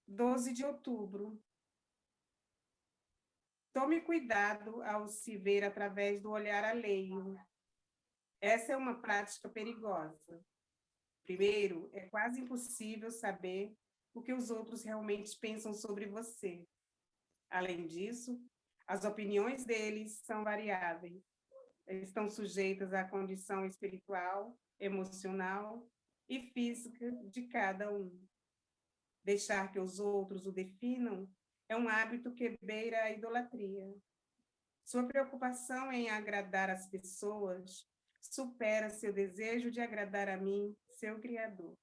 12 de outubro. Tome cuidado ao se ver através do olhar alheio. Essa é uma prática perigosa. Primeiro, é quase impossível saber o que os outros realmente pensam sobre você. Além disso, as opiniões deles são variáveis. Estão sujeitas à condição espiritual, emocional e física de cada um. Deixar que os outros o definam é um hábito que beira a idolatria. Sua preocupação em agradar as pessoas supera seu desejo de agradar a mim, seu Criador.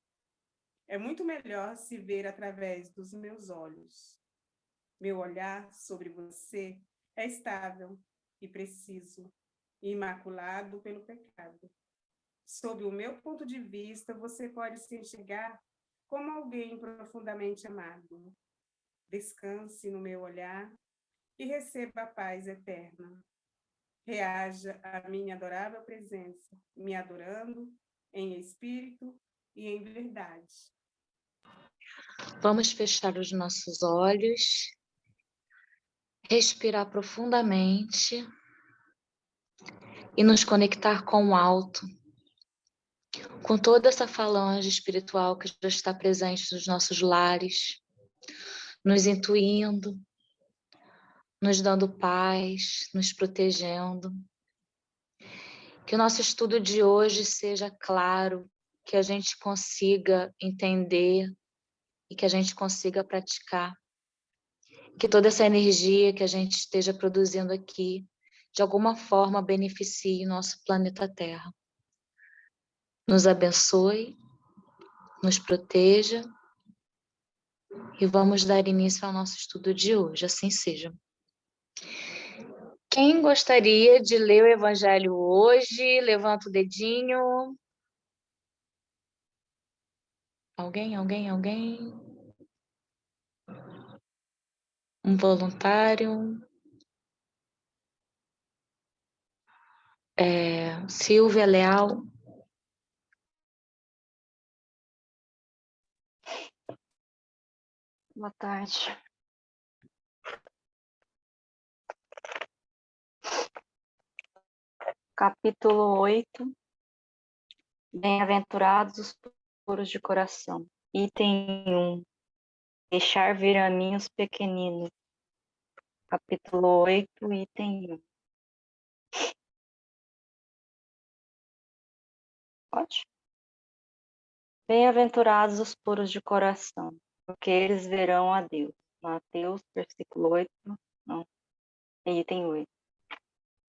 É muito melhor se ver através dos meus olhos. Meu olhar sobre você é estável e preciso, imaculado pelo pecado. Sob o meu ponto de vista, você pode se enxergar como alguém profundamente amado. Descanse no meu olhar e receba a paz eterna. Reaja à minha adorável presença, me adorando em espírito e em verdade. Vamos fechar os nossos olhos, respirar profundamente e nos conectar com o alto, com toda essa falange espiritual que já está presente nos nossos lares, nos intuindo, nos dando paz, nos protegendo. Que o nosso estudo de hoje seja claro, que a gente consiga entender e que a gente consiga praticar. Que toda essa energia que a gente esteja produzindo aqui, de alguma forma, beneficie nosso planeta Terra. Nos abençoe, nos proteja e vamos dar início ao nosso estudo de hoje, assim seja. Quem gostaria de ler o Evangelho hoje? Levanta o dedinho. Alguém? Um voluntário? Silvia Leal? Boa tarde. Capítulo 8. Bem-aventurados os puros de coração. Item 1. Deixar vir a mim os pequeninos. Capítulo 8, item 1. Pode? Bem-aventurados os puros de coração, porque eles verão a Deus. Mateus, versículo 8, não, item 8.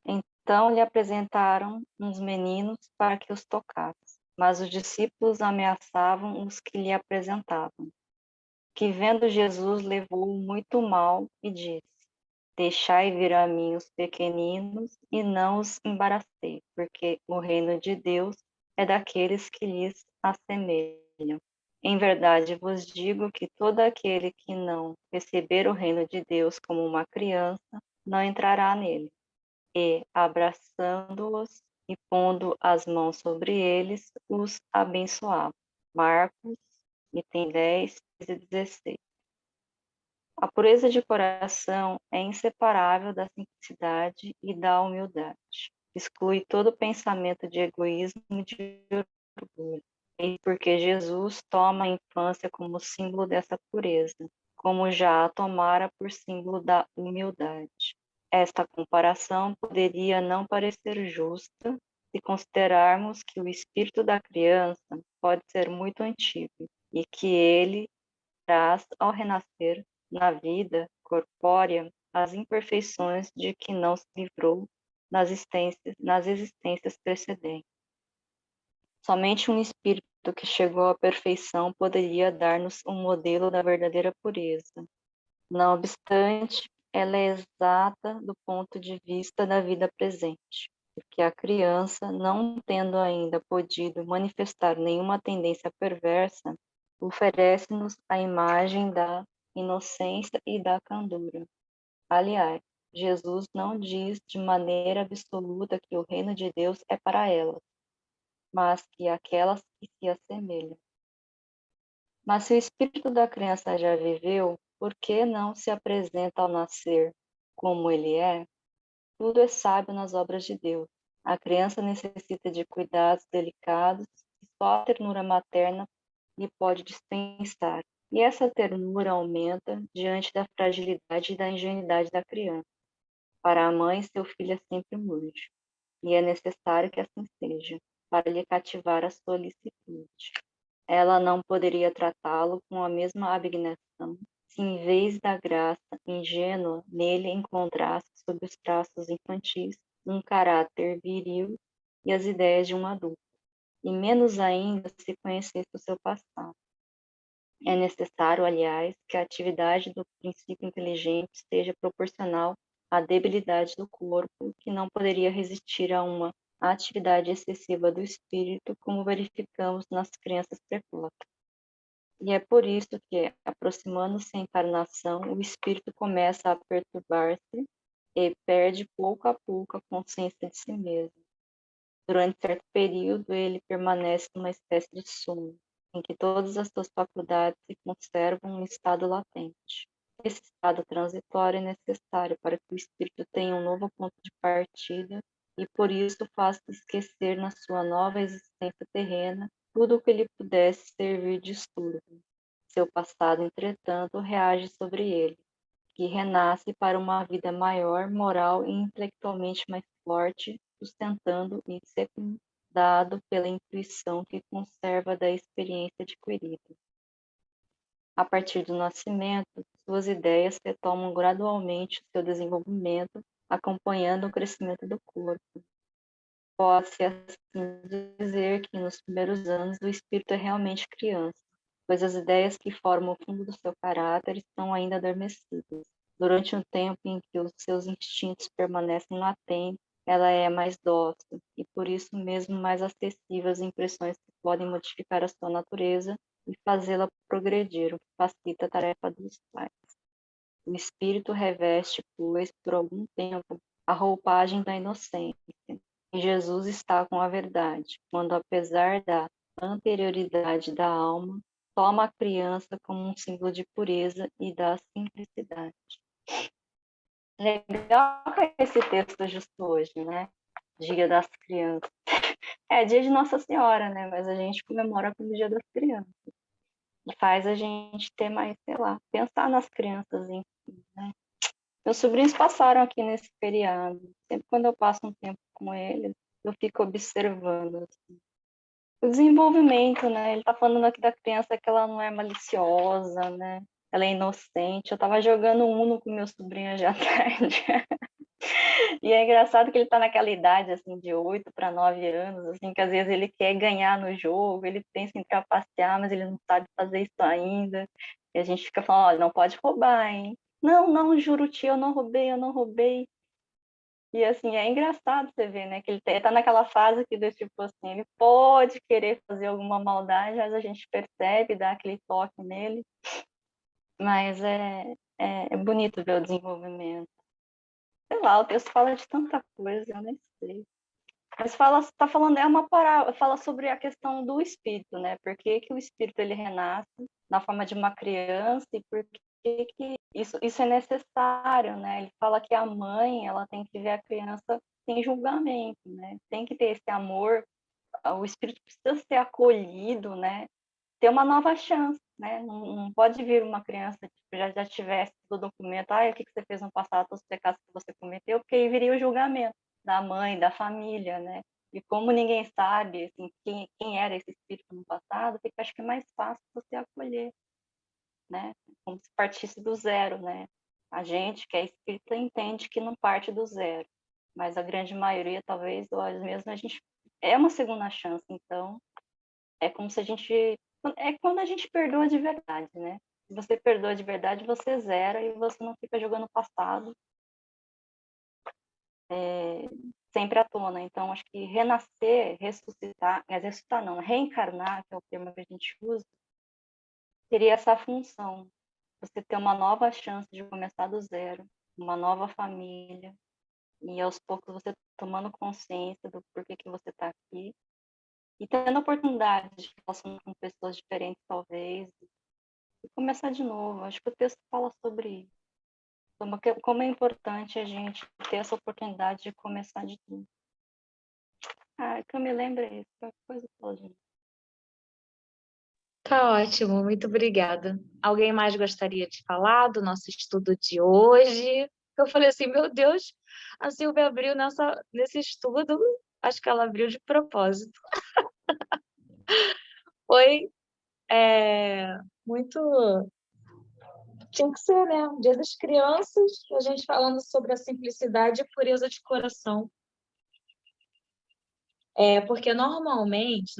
Então lhe apresentaram uns meninos para que os tocasse, mas os discípulos ameaçavam os que lhe apresentavam. Que vendo Jesus levou muito mal e disse: Deixai vir a mim os pequeninos e não os embaraçei, porque o reino de Deus é daqueles que lhes assemelham. Em verdade vos digo que todo aquele que não receber o reino de Deus como uma criança, não entrará nele. E, abraçando-os e pondo as mãos sobre eles, os abençoava. Marcos, item 10 e 16. A pureza de coração é inseparável da simplicidade e da humildade. Exclui todo pensamento de egoísmo e de orgulho. E porque Jesus toma a infância como símbolo dessa pureza, como já a tomara por símbolo da humildade. Esta comparação poderia não parecer justa se considerarmos que o espírito da criança pode ser muito antigo e que ele traz ao renascer na vida corpórea as imperfeições de que não se livrou nas existências precedentes. Somente um espírito que chegou à perfeição poderia dar-nos um modelo da verdadeira pureza. Não obstante, ela é exata do ponto de vista da vida presente, porque a criança, não tendo ainda podido manifestar nenhuma tendência perversa, oferece-nos a imagem da inocência e da candura. Aliás, Jesus não diz de maneira absoluta que o reino de Deus é para elas, mas que aquelas que se assemelham. Mas se o espírito da criança já viveu, por que não se apresenta ao nascer como ele é? Tudo é sábio nas obras de Deus. A criança necessita de cuidados delicados que só a ternura materna lhe pode dispensar. E essa ternura aumenta diante da fragilidade e da ingenuidade da criança. Para a mãe, seu filho é sempre um anjo, e é necessário que assim seja, para lhe cativar a solicitude. Ela não poderia tratá-lo com a mesma abnegação se, em vez da graça ingênua, nele encontrasse, sob os traços infantis, um caráter viril e as ideias de um adulto, e menos ainda se conhecesse o seu passado. É necessário, aliás, que a atividade do princípio inteligente seja proporcional à debilidade do corpo, que não poderia resistir a uma atividade excessiva do espírito, como verificamos nas crianças precoces. E é por isso que, aproximando-se a encarnação, o espírito começa a perturbar-se e perde pouco a pouco a consciência de si mesmo. Durante certo período, ele permanece numa espécie de sono, em que todas as suas faculdades se conservam em estado latente. Esse estado transitório é necessário para que o espírito tenha um novo ponto de partida e, por isso, faça esquecer na sua nova existência terrena tudo o que lhe pudesse servir de distúrbio. Seu passado, entretanto, reage sobre ele, que renasce para uma vida maior, moral e intelectualmente mais forte, sustentando e secundado pela intuição que conserva da experiência adquirida. A partir do nascimento, suas ideias retomam gradualmente o seu desenvolvimento, acompanhando o crescimento do corpo. Pode-se assim dizer que nos primeiros anos o espírito é realmente criança, pois as ideias que formam o fundo do seu caráter estão ainda adormecidas. Durante um tempo em que os seus instintos permanecem latentes, ela é mais dócil e por isso mesmo mais acessível às impressões que podem modificar a sua natureza e fazê-la progredir, o que facilita a tarefa dos pais. O espírito reveste, pois, por algum tempo, a roupagem da inocência. E Jesus está com a verdade, quando, apesar da anterioridade da alma, toma a criança como um símbolo de pureza e da simplicidade. Legal esse texto justo hoje, né? Dia das Crianças. É dia de Nossa Senhora, né? Mas a gente comemora como Dia das Crianças. E faz a gente ter mais, sei lá, pensar nas crianças em si, né? Meus sobrinhos passaram aqui nesse feriado. Sempre quando eu passo um tempo com eles, eu fico observando assim, o desenvolvimento, né? Ele tá falando aqui da criança que ela não é maliciosa, né? Ela é inocente. Eu tava jogando Uno com meu sobrinho hoje à tarde. E é engraçado que ele tá naquela idade, assim, de 8 para 9 anos, assim, que às vezes ele quer ganhar no jogo, ele pensa em trapacear, mas ele não sabe fazer isso ainda. E a gente fica falando, olha, não pode roubar, hein? Não, não, juro, tia, eu não roubei, eu não roubei. E assim, é engraçado você ver, né? Que ele tá naquela fase que do tipo assim, ele pode querer fazer alguma maldade, mas a gente percebe, dá aquele toque nele. Mas é bonito ver o desenvolvimento. Sei lá, o texto fala de tanta coisa, eu nem sei. Mas tá falando, é uma parábola, fala sobre a questão do espírito, né? Por que que o espírito ele renasce na forma de uma criança e por que isso é necessário, né? Ele fala que a mãe, ela tem que ver a criança sem julgamento, né? Tem que ter esse amor, o espírito precisa ser acolhido, né? Ter uma nova chance, né? Não pode vir uma criança que já tivesse todo o documento, o que você fez no passado, todos os pecados que você cometeu, porque aí viria o julgamento da mãe, da família, né? E como ninguém sabe assim, quem era esse espírito no passado, fica, acho que é mais fácil você acolher, né? Como se partisse do zero, né? A gente que é espírita entende que não parte do zero, mas a grande maioria, talvez, ou às vezes a gente é uma segunda chance, então é como se a gente é quando a gente perdoa de verdade, né? Se você perdoa de verdade, você zera e você não fica jogando o passado sempre à tona. Então, acho que renascer, ressuscitar, ressuscitar não, reencarnar, que é o termo que a gente usa, teria essa função. Você ter uma nova chance de começar do zero, uma nova família, e aos poucos você tomando consciência do porquê que você está aqui, e tendo a oportunidade de relacionar com pessoas diferentes, talvez, e começar de novo. Acho que o texto fala sobre isso. Como é importante a gente ter essa oportunidade de começar de tudo. Que eu me lembro é isso, qualquer coisa toda. Tá ótimo, muito obrigada. Alguém mais gostaria de falar do nosso estudo de hoje? Eu falei assim, meu Deus, a Silvia abriu nesse estudo, acho que ela abriu de propósito. Foi muito... Tinha que ser, né? O Dia das Crianças, a gente falando sobre a simplicidade e pureza de coração. Porque normalmente,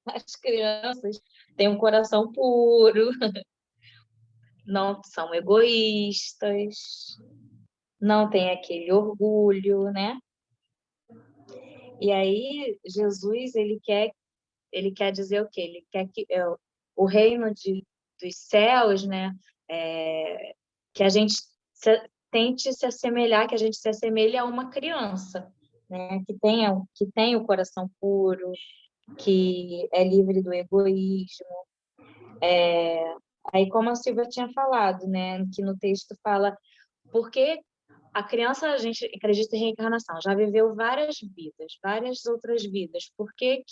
as crianças têm um coração puro, não são egoístas, não tem aquele orgulho, né? E aí, Jesus, ele quer dizer o quê? Ele quer que o reino dos céus, né? Que a gente tente se assemelhar, que a gente se assemelhe a uma criança, né? Que tenha o coração puro, que é livre do egoísmo. Aí, como a Silvia tinha falado, né? Que no texto fala, porque a criança, a gente acredita em reencarnação, já viveu várias vidas, várias outras vidas. Por que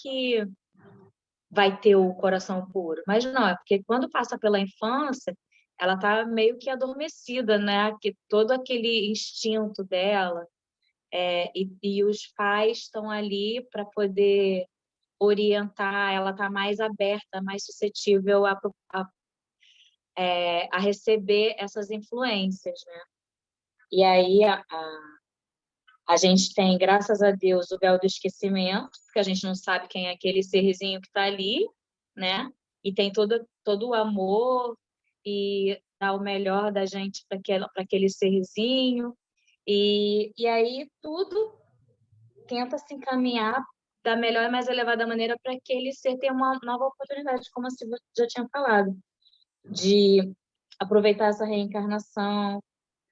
vai ter o coração puro? Mas não, é porque quando passa pela infância, ela está meio que adormecida, né? Que todo aquele instinto dela, e os pais estão ali para poder orientar, ela está mais aberta, mais suscetível a receber essas influências, né? E aí a gente tem, graças a Deus, o véu do esquecimento, porque a gente não sabe quem é aquele serzinho que está ali, né? E tem todo o amor e dá o melhor da gente para aquele serzinho. E aí tudo tenta se encaminhar da melhor e mais elevada maneira para aquele ser ter uma nova oportunidade, como a Silvia já tinha falado, de aproveitar essa reencarnação.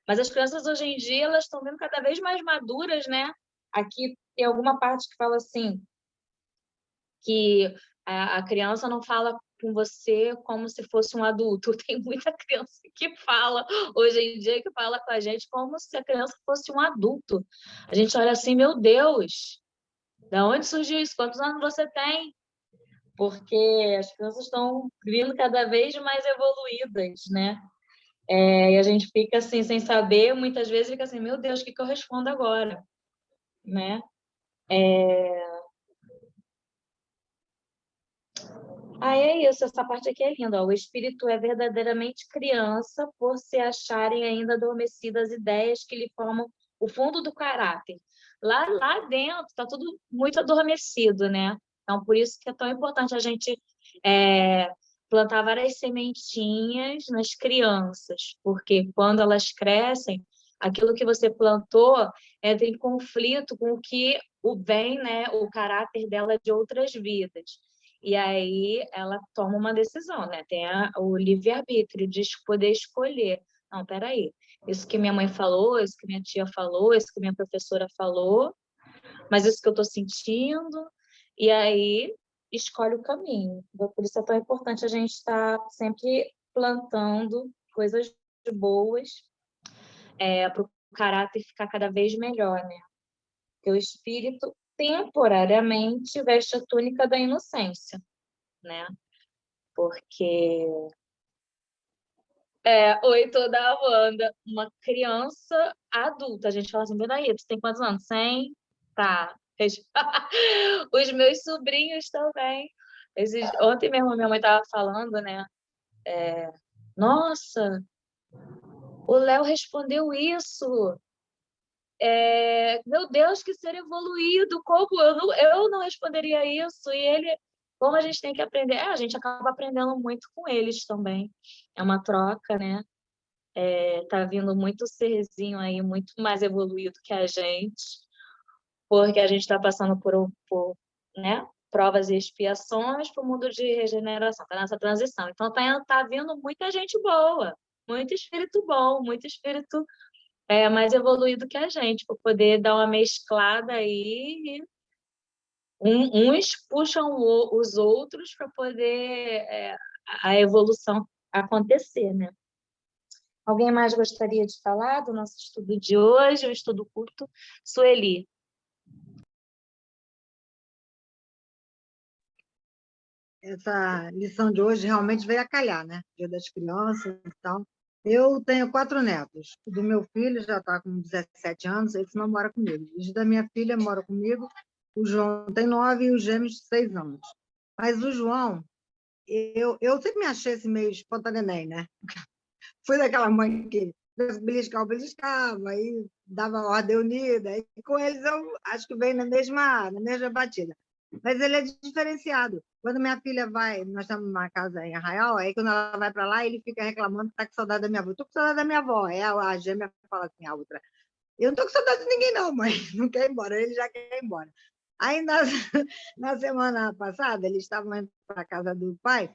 Mas as crianças hoje em dia, elas estão vendo cada vez mais maduras, né? Aqui tem alguma parte que fala assim, que a criança não fala com você como se fosse um adulto. Tem muita criança que fala, hoje em dia, que fala com a gente como se a criança fosse um adulto. A gente olha assim, meu Deus, da onde surgiu isso? Quantos anos você tem? Porque as crianças estão vindo cada vez mais evoluídas, né? E a gente fica assim, sem saber, muitas vezes fica assim, meu Deus, o que eu respondo agora? Né? É isso, essa parte aqui é linda. Ó. O espírito é verdadeiramente criança por se acharem ainda adormecidas ideias que lhe formam o fundo do caráter. Lá dentro está tudo muito adormecido, né? Então, por isso que é tão importante a gente plantar várias sementinhas nas crianças, porque quando elas crescem, aquilo que você plantou entra em conflito com o que vem, né, o caráter dela de outras vidas. E aí ela toma uma decisão, né? Tem o livre-arbítrio de poder escolher. Não, peraí, isso que minha mãe falou, isso que minha tia falou, isso que minha professora falou, mas isso que eu estou sentindo, e aí escolhe o caminho. Por isso é tão importante a gente estar sempre plantando coisas boas para o caráter ficar cada vez melhor, né? Porque o espírito temporariamente veste a túnica da inocência, né? Porque oi, toda a Wanda, uma criança adulta. A gente fala assim, Benaí, tu tem quantos anos? 100? Tá. Os meus sobrinhos também. Ontem mesmo minha mãe estava falando, né? Nossa, o Léo respondeu isso. Meu Deus, que ser evoluído! Como eu não responderia isso? E ele, como a gente tem que aprender? A gente acaba aprendendo muito com eles também. É uma troca, né? Tá vindo muito serzinho aí, muito mais evoluído que a gente, porque a gente está passando por né, provas e expiações para o mundo de regeneração, tá nessa transição. Então tá vindo muita gente boa, muito espírito bom, muito espírito mais evoluído que a gente, para poder dar uma mesclada aí Uns puxam os outros para poder a evolução acontecer, né? Alguém mais gostaria de falar do nosso estudo de hoje, um estudo curto? Sueli. Essa lição de hoje realmente veio a calhar, né? Dia das crianças e tal. Eu tenho 4 netos. O do meu filho já está com 17 anos, esse não mora comigo. O da minha filha mora comigo, o João tem 9 e os gêmeos 6 anos. Mas o João, eu sempre me achei assim, meio espontaneném, né? Fui daquela mãe que beliscava, aí dava ordem unida, e com eles eu acho que veio na mesma batida. Mas ele é diferenciado. Quando minha filha vai, nós estamos numa casa em Arraial, aí quando ela vai para lá, ele fica reclamando que está com saudade da minha avó. Estou com saudade da minha avó. Aí a gêmea fala assim, a outra, eu não estou com saudade de ninguém não, mãe, não quer ir embora, ele já quer ir embora. Aí na semana passada, eles estavam indo para a casa do pai,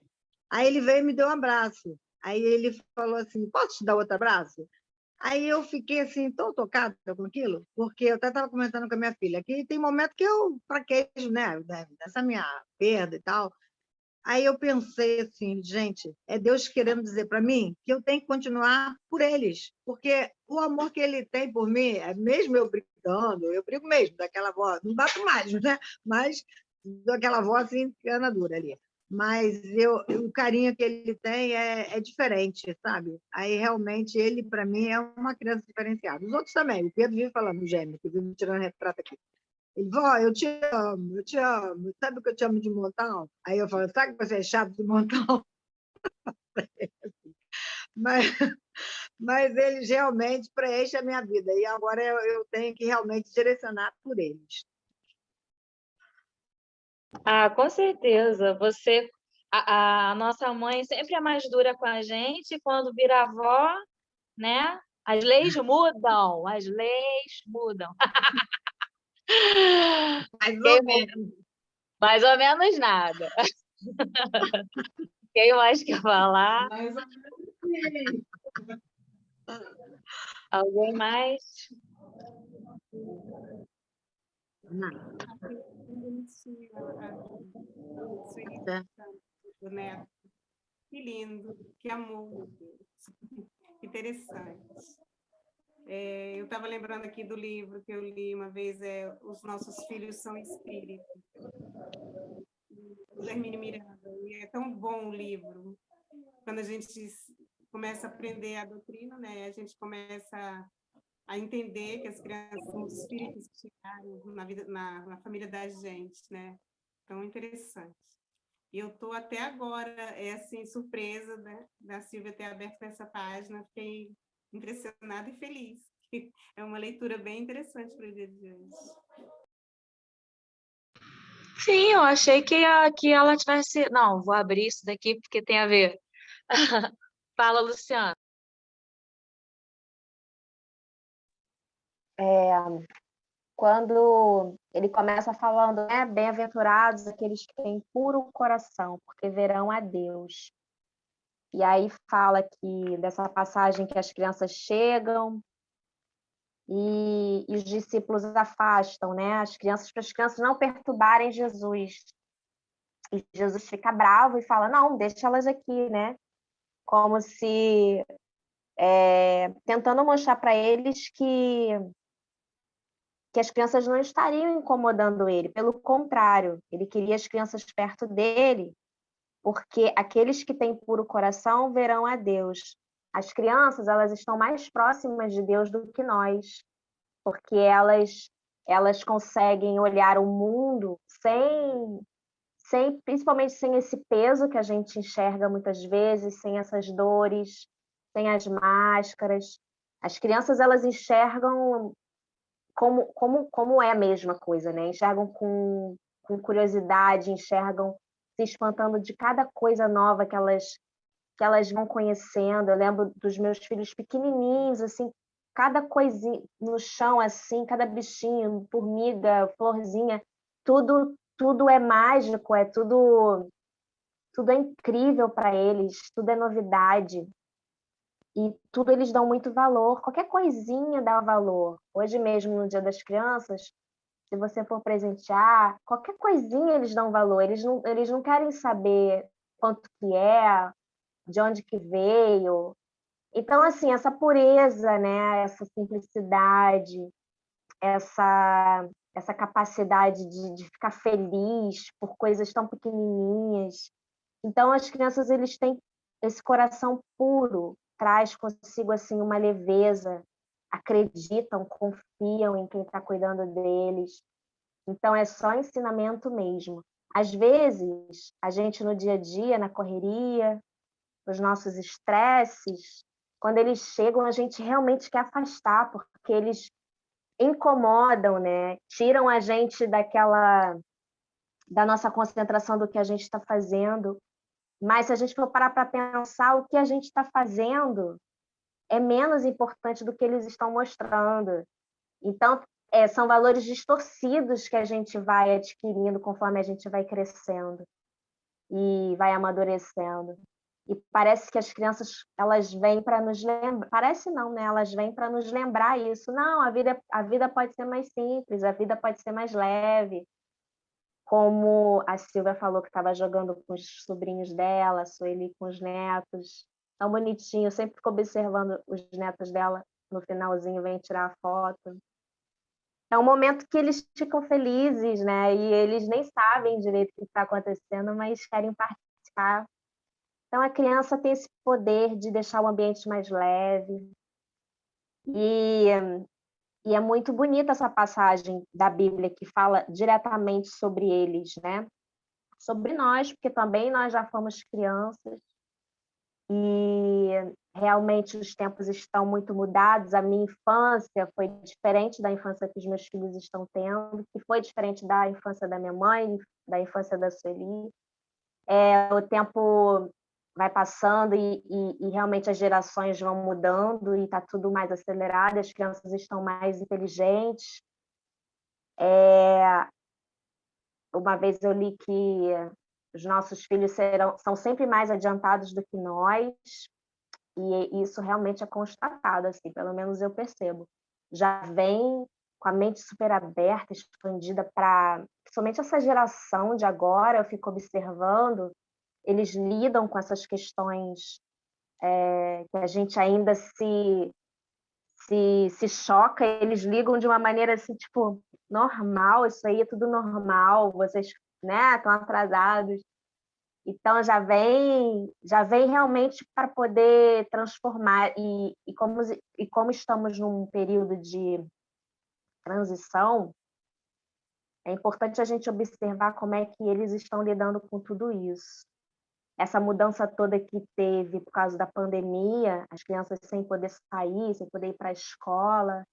aí ele veio e me deu um abraço. Aí ele falou assim, posso te dar outro abraço? Aí eu fiquei assim, tão tocada com aquilo, porque eu até estava comentando com a minha filha, que tem momento que eu fraquejo, né, dessa minha perda e tal. Aí eu pensei assim, gente, é Deus querendo dizer para mim que eu tenho que continuar por eles, porque o amor que ele tem por mim, é mesmo eu brigando, eu brigo mesmo, daquela voz, não bato mais, né? Mas daquela voz assim, cana dura ali. Mas o carinho que ele tem é diferente, sabe? Aí realmente ele, para mim, é uma criança diferenciada. Os outros também, o Pedro vive falando, o gêmeo, que vive tirando retrato aqui. Ele, vó, eu te amo, eu te amo. Sabe o que eu te amo de montão? Aí eu falo, sabe que você é chato de montão? Mas, mas eles realmente preenchem a minha vida. E agora eu tenho que realmente direcionar por eles. Ah, com certeza. A nossa mãe sempre é mais dura com a gente, quando vira avó, né? As leis mudam, as leis mudam. Mais ou menos. Mais ou menos nada. Quem mais quer falar? Mais ou menos. Alguém mais? Não. Bonitinho, do neto. Que lindo, que amor, meu Deus. Interessante. Eu estava lembrando aqui do livro que eu li uma vez, Os Nossos Filhos São Espíritos, do Hermínio Miranda. E é tão bom o livro. Quando a gente começa a aprender a doutrina, né, a gente começa a entender que as crianças são os espíritos que chegaram na família da gente, né? Tão interessante. E eu estou até agora, assim, surpresa, né, da Silvia ter aberto essa página, fiquei impressionada e feliz. É uma leitura bem interessante para o dia de hoje. Sim, eu achei que ela tivesse. Não, vou abrir isso daqui porque tem a ver. Fala, Luciana. Quando ele começa falando, né, bem-aventurados aqueles que têm puro coração, porque verão a Deus. E aí fala que dessa passagem que as crianças chegam e os discípulos afastam, né, as crianças, para as crianças não perturbarem Jesus. E Jesus fica bravo e fala, não, deixa elas aqui, né? Como se tentando mostrar para eles que as crianças não estariam incomodando ele, pelo contrário, ele queria as crianças perto dele, porque aqueles que têm puro coração verão a Deus. As crianças, elas estão mais próximas de Deus do que nós, porque elas conseguem olhar o mundo principalmente sem esse peso que a gente enxerga muitas vezes, sem essas dores, sem as máscaras. As crianças, elas enxergam como é a mesma coisa, né? Enxergam com curiosidade, enxergam se espantando de cada coisa nova que elas vão conhecendo. Eu lembro dos meus filhos pequenininhos, assim, cada coisinha no chão, assim, cada bichinho, formiga, florzinha, tudo é mágico, tudo é incrível para eles, tudo é novidade. E tudo eles dão muito valor, qualquer coisinha dá valor. Hoje mesmo, no Dia das Crianças, se você for presentear, qualquer coisinha eles dão valor, eles não querem saber quanto que é, de onde que veio. Então, assim, essa pureza, né, essa simplicidade, essa capacidade de ficar feliz por coisas tão pequenininhas. Então, as crianças, eles têm esse coração puro, traz consigo, assim, uma leveza, acreditam, confiam em quem está cuidando deles. Então, é só ensinamento mesmo. Às vezes, a gente no dia a dia, na correria, os nossos estresses, quando eles chegam, a gente realmente quer afastar, porque eles incomodam, né? Tiram a gente da nossa concentração do que a gente está fazendo. Mas se a gente for parar para pensar, o que a gente está fazendo é menos importante do que eles estão mostrando. Então, são valores distorcidos que a gente vai adquirindo conforme a gente vai crescendo e vai amadurecendo. E parece que as crianças, elas vêm para nos lembrar, parece não, né? Elas vêm para nos lembrar isso. Não, a vida pode ser mais simples, a vida pode ser mais leve. Como a Silvia falou que estava jogando com os sobrinhos dela, a Sueli com os netos. Tão bonitinho, eu sempre fico observando os netos dela no finalzinho, vem tirar a foto. É um momento que eles ficam felizes, né? E eles nem sabem direito o que está acontecendo, mas querem participar. Então, a criança tem esse poder de deixar o ambiente mais leve. E é muito bonita essa passagem da Bíblia que fala diretamente sobre eles, né? Sobre nós, porque também nós já fomos crianças. E realmente os tempos estão muito mudados. A minha infância foi diferente da infância que os meus filhos estão tendo, que foi diferente da infância da minha mãe, da infância da Sueli. O tempo vai passando e realmente as gerações vão mudando e está tudo mais acelerado, as crianças estão mais inteligentes. Uma vez eu li que os nossos filhos são sempre mais adiantados do que nós, e isso realmente é constatado, assim, pelo menos eu percebo. Já vem com a mente super aberta, expandida para... Principalmente essa geração de agora, eu fico observando, eles lidam com essas questões que a gente ainda se choca, eles ligam de uma maneira assim, tipo, normal, isso aí é tudo normal, vocês, né, estão atrasados. Então já vem realmente para poder transformar e como estamos num período de transição, é importante a gente observar como é que eles estão lidando com tudo isso. Essa mudança toda que teve por causa da pandemia, as crianças sem poder sair, sem poder ir para a escola,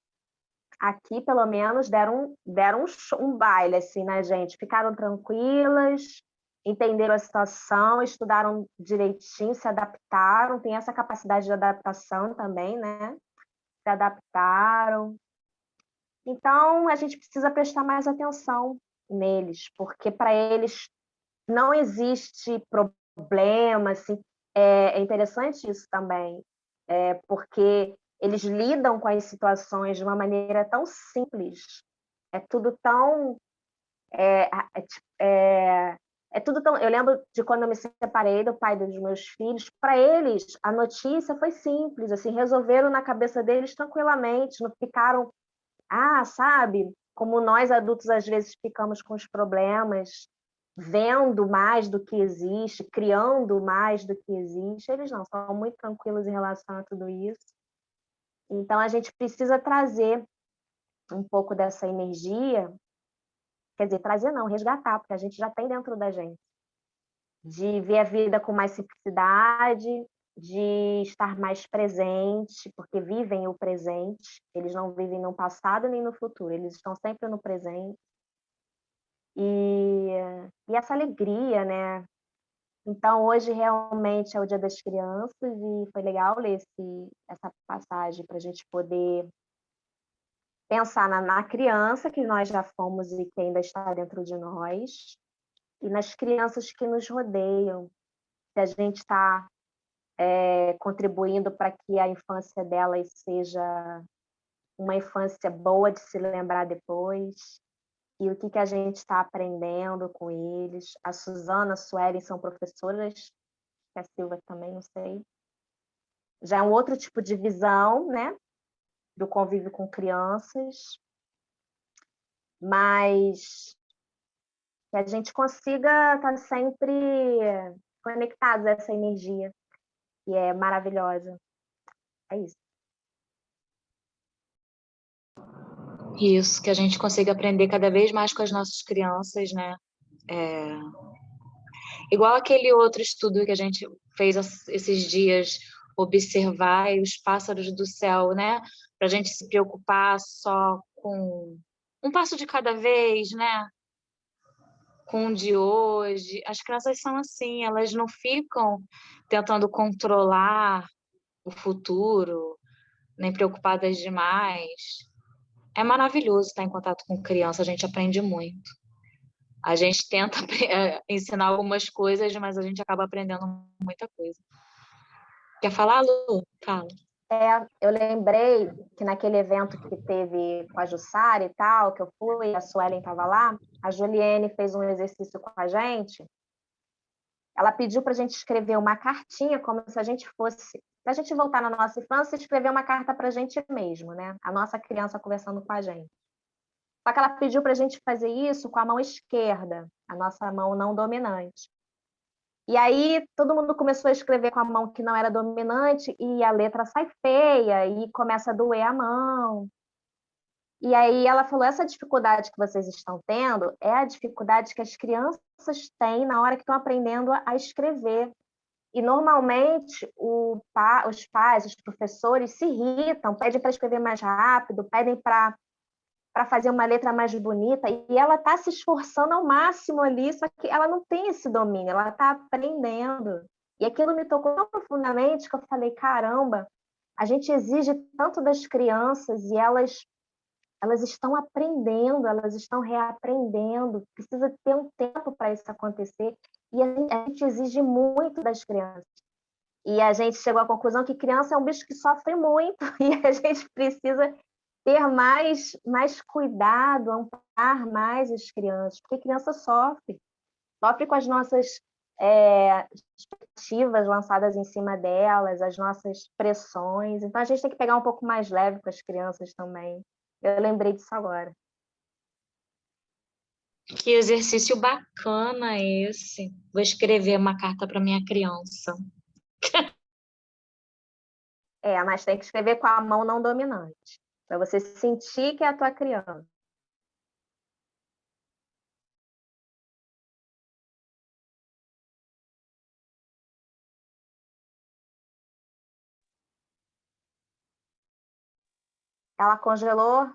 aqui pelo menos deram um baile assim, né, gente? Ficaram tranquilas, entenderam a situação, estudaram direitinho, se adaptaram, tem essa capacidade de adaptação também, né? Se adaptaram. Então, a gente precisa prestar mais atenção neles, porque para eles não existe problema, assim. É interessante isso também, porque eles lidam com as situações de uma maneira tão simples, é tudo tão... É tudo tão... Eu lembro de quando eu me separei do pai dos meus filhos, para eles a notícia foi simples, assim, resolveram na cabeça deles tranquilamente, não ficaram, sabe, como nós adultos às vezes ficamos com os problemas, vendo mais do que existe, criando mais do que existe. Eles não, são muito tranquilos em relação a tudo isso. Então, a gente precisa trazer um pouco dessa energia, quer dizer, trazer não, resgatar, porque a gente já tem dentro da gente, de ver a vida com mais simplicidade, de estar mais presente, porque vivem o presente, eles não vivem no passado nem no futuro, eles estão sempre no presente. E essa alegria, né? Então, hoje realmente é o Dia das Crianças e foi legal ler essa passagem para a gente poder pensar na criança que nós já fomos e que ainda está dentro de nós, e nas crianças que nos rodeiam, que a gente está contribuindo para que a infância delas seja uma infância boa de se lembrar depois, e o que que a gente está aprendendo com eles. A Suzana, a Suelen são professoras, a Silva também, não sei. Já é um outro tipo de visão, né, do convívio com crianças, mas que a gente consiga estar sempre conectados a essa energia, que é maravilhosa. É isso. Isso, que a gente consiga aprender cada vez mais com as nossas crianças, né? Igual aquele outro estudo que a gente fez esses dias, observar os pássaros do céu, né? Para a gente se preocupar só com um passo de cada vez, né? Com o de hoje. As crianças são assim, elas não ficam tentando controlar o futuro, nem preocupadas demais. É maravilhoso estar em contato com criança, a gente aprende muito. A gente tenta ensinar algumas coisas, mas a gente acaba aprendendo muita coisa. Quer falar, Lu? Fala. Eu lembrei que naquele evento que teve com a Jussara e tal, que eu fui, a Suelen estava lá, a Juliene fez um exercício com a gente. Ela pediu para a gente escrever uma cartinha, como se a gente fosse, para a gente voltar na nossa infância e escrever uma carta para a gente mesmo, né? A nossa criança conversando com a gente. Só que ela pediu para a gente fazer isso com a mão esquerda, a nossa mão não dominante. E aí todo mundo começou a escrever com a mão que não era dominante e a letra sai feia e começa a doer a mão. E aí ela falou, essa dificuldade que vocês estão tendo é a dificuldade que as crianças têm na hora que estão aprendendo a escrever. E normalmente os pais, os professores se irritam, pedem para escrever mais rápido, pedem para fazer uma letra mais bonita, e ela está se esforçando ao máximo ali, só que ela não tem esse domínio, ela está aprendendo. E aquilo me tocou tão profundamente que eu falei, caramba, a gente exige tanto das crianças e elas estão aprendendo, elas estão reaprendendo, precisa ter um tempo para isso acontecer, e a gente exige muito das crianças. E a gente chegou à conclusão que criança é um bicho que sofre muito, e a gente precisa ter mais cuidado, amparar mais as crianças, porque criança sofre com as nossas expectativas lançadas em cima delas, as nossas pressões. Então, a gente tem que pegar um pouco mais leve com as crianças também. Eu lembrei disso agora. Que exercício bacana esse. Vou escrever uma carta para minha criança. Mas tem que escrever com a mão não dominante, para você sentir que é a tua criança. Ela congelou?